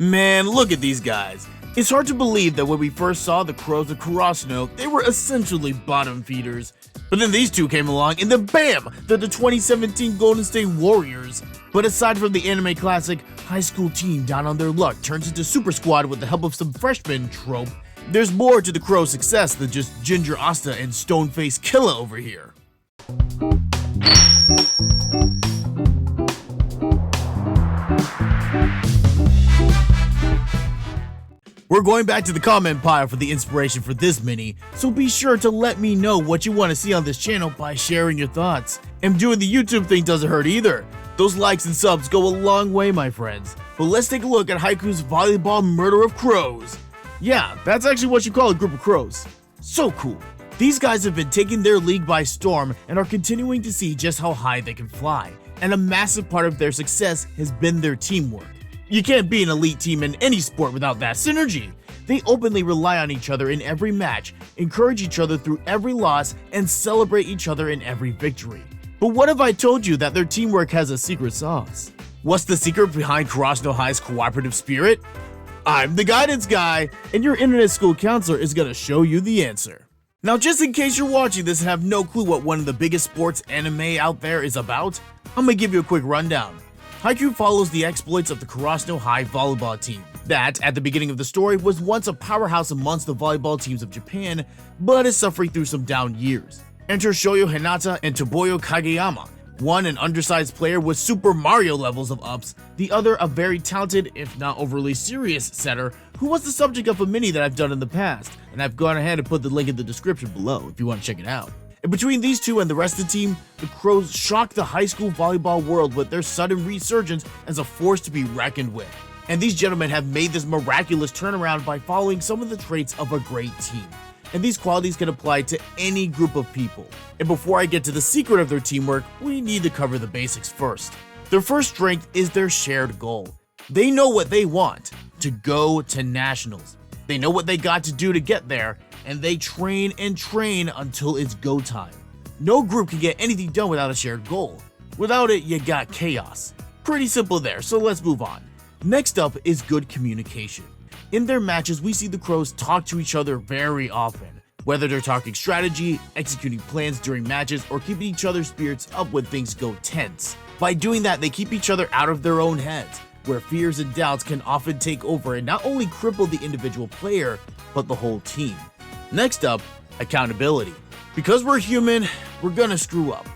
Man, look at these guys. It's hard to believe that when we first saw the Crows of Karasuno, they were essentially bottom feeders. But then these two came along and then BAM! They're the 2017 Golden State Warriors. But aside from the anime classic, high school team down on their luck turns into super squad with the help of some freshmen trope, there's more to the Crows' success than just Ginger Asta and Stoneface Killa over here. We're going back to the comment pile for the inspiration for this mini, so be sure to let me know what you want to see on this channel by sharing your thoughts. And doing the YouTube thing doesn't hurt either. Those likes and subs go a long way, my friends. But let's take a look at Hiaykou's volleyball murder of crows. Yeah, that's actually what you call a group of crows. So cool. These guys have been taking their league by storm and are continuing to see just how high they can fly. And a massive part of their success has been their teamwork. You can't be an elite team in any sport without that synergy. They openly rely on each other in every match, encourage each other through every loss, and celebrate each other in every victory. But what if I told you that their teamwork has a secret sauce? What's the secret behind Karasuno High's cooperative spirit? I'm the guidance guy, and your internet school counselor is gonna show you the answer. Now, just in case you're watching this and have no clue what one of the biggest sports anime out there is about, I'm gonna give you a quick rundown. Hiaykuu follows the exploits of the Karasuno High volleyball team that, at the beginning of the story, was once a powerhouse amongst the volleyball teams of Japan, but is suffering through some down years. Enter Shoyo Hinata and Toboyo Kageyama, one an undersized player with Super Mario levels of ups, the other a very talented, if not overly serious, setter who was the subject of a mini that I've done in the past, and I've gone ahead and put the link in the description below if you want to check it out. And between these two and the rest of the team, the Crows shocked the high school volleyball world with their sudden resurgence as a force to be reckoned with. And these gentlemen have made this miraculous turnaround by following some of the traits of a great team. And these qualities can apply to any group of people. And before I get to the secret of their teamwork, we need to cover the basics first. Their first strength is their shared goal. They know what they want, to go to nationals. They know what they got to do to get there, and they train and train until it's go time. No group can get anything done without a shared goal. Without it, you got chaos. Pretty simple there, so let's move on. Next up is good communication. In their matches, we see the Crows talk to each other very often. Whether they're talking strategy, executing plans during matches, or keeping each other's spirits up when things go tense. By doing that, they keep each other out of their own heads, where fears and doubts can often take over and not only cripple the individual player, but the whole team. Next up, accountability. Because we're human, we're gonna screw up.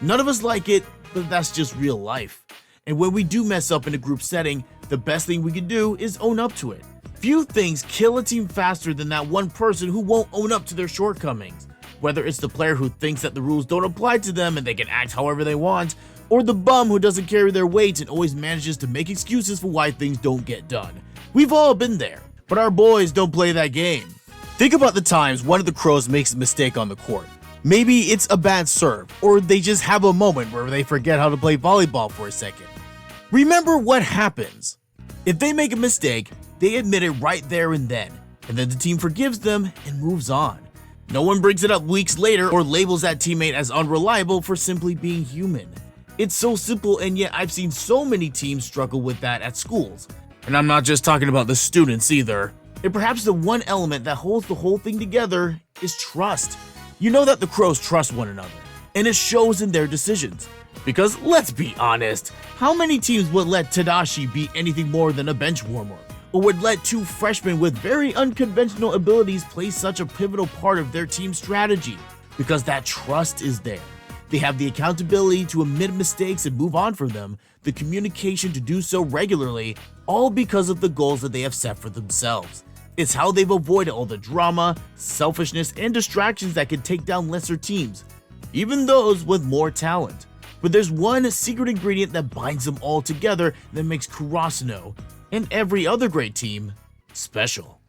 None of us like it, but that's just real life. And when we do mess up in a group setting, the best thing we can do is own up to it. Few things kill a team faster than that one person who won't own up to their shortcomings. Whether it's the player who thinks that the rules don't apply to them and they can act however they want, or the bum who doesn't carry their weight and always manages to make excuses for why things don't get done. We've all been there, but our boys don't play that game. Think about the times one of the Crows makes a mistake on the court. Maybe it's a bad serve, or they just have a moment where they forget how to play volleyball for a second. Remember what happens. If they make a mistake, they admit it right there and then the team forgives them and moves on. No one brings it up weeks later or labels that teammate as unreliable for simply being human. It's so simple, and yet I've seen so many teams struggle with that at schools. And I'm not just talking about the students either. And perhaps the one element that holds the whole thing together is trust. You know that the Crows trust one another, and it shows in their decisions. Because let's be honest, how many teams would let Tadashi be anything more than a bench warmer? Or would let two freshmen with very unconventional abilities play such a pivotal part of their team strategy? Because that trust is there. They have the accountability to admit mistakes and move on from them, the communication to do so regularly, all because of the goals that they have set for themselves. It's how they've avoided all the drama, selfishness, and distractions that can take down lesser teams, even those with more talent. But there's one secret ingredient that binds them all together that makes Karasuno, and every other great team, special.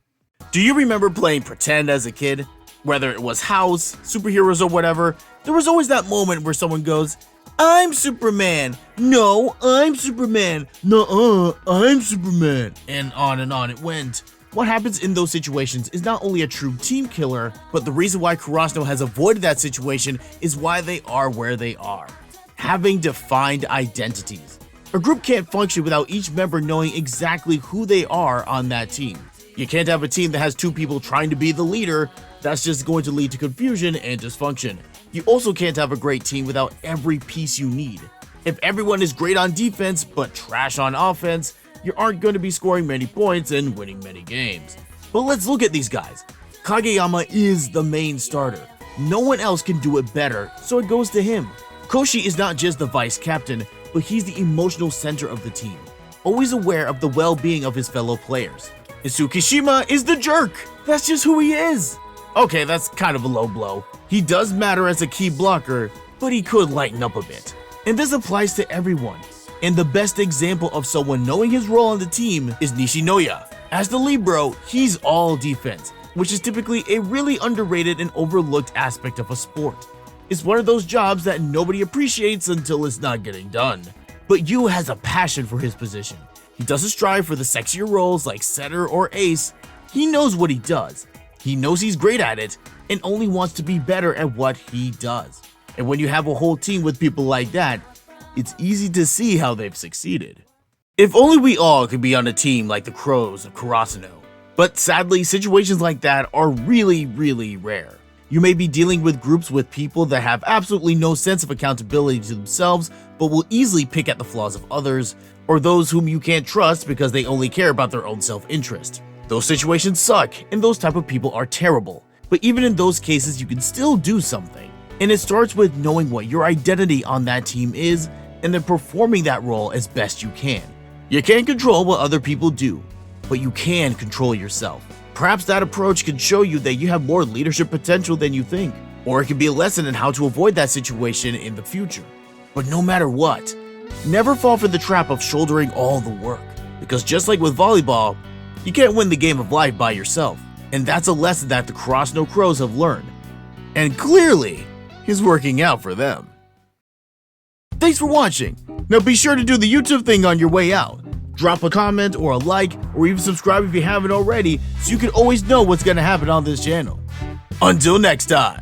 Do you remember playing pretend as a kid? Whether it was house, superheroes, or whatever, there was always that moment where someone goes, "I'm Superman." "No, I'm Superman." "Nuh-uh, I'm Superman." And on it went. What happens in those situations is not only a true team killer, but the reason why Karasuno has avoided that situation is why they are where they are. Having defined identities. A group can't function without each member knowing exactly who they are on that team. You can't have a team that has 2 people trying to be the leader. That's just going to lead to confusion and dysfunction. You also can't have a great team without every piece you need. If everyone is great on defense but trash on offense, you aren't going to be scoring many points and winning many games. But let's look at these guys. Kageyama is the main starter. No one else can do it better, so it goes to him. Koshi is not just the vice captain, but he's the emotional center of the team, always aware of the well-being of his fellow players. And Tsukishima is the jerk. That's just who he is. Okay, that's kind of a low blow. He does matter as a key blocker, but he could lighten up a bit. And this applies to everyone. And the best example of someone knowing his role on the team is Nishinoya. As the libero, he's all defense, which is typically a really underrated and overlooked aspect of a sport. It's one of those jobs that nobody appreciates until it's not getting done. But Yu has a passion for his position. He doesn't strive for the sexier roles like setter or ace. He knows what he does. He knows he's great at it and only wants to be better at what he does. And when you have a whole team with people like that, it's easy to see how they've succeeded. If only we all could be on a team like the Crows of Karasuno. But sadly, situations like that are really rare. You may be dealing with groups with people that have absolutely no sense of accountability to themselves, but will easily pick at the flaws of others, or those whom you can't trust because they only care about their own self-interest. Those situations suck, and those type of people are terrible. But even in those cases, you can still do something. And it starts with knowing what your identity on that team is, and then performing that role as best you can. You can't control what other people do, but you can control yourself. Perhaps that approach can show you that you have more leadership potential than you think, or it can be a lesson in how to avoid that situation in the future. But no matter what, never fall for the trap of shouldering all the work, because just like with volleyball, you can't win the game of life by yourself, and that's a lesson that the Karasuno Crows have learned, and clearly is working out for them. Thanks for watching. Now be sure to do the YouTube thing on your way out. Drop a comment or a like, or even subscribe if you haven't already, so you can always know what's gonna happen on this channel. Until next time.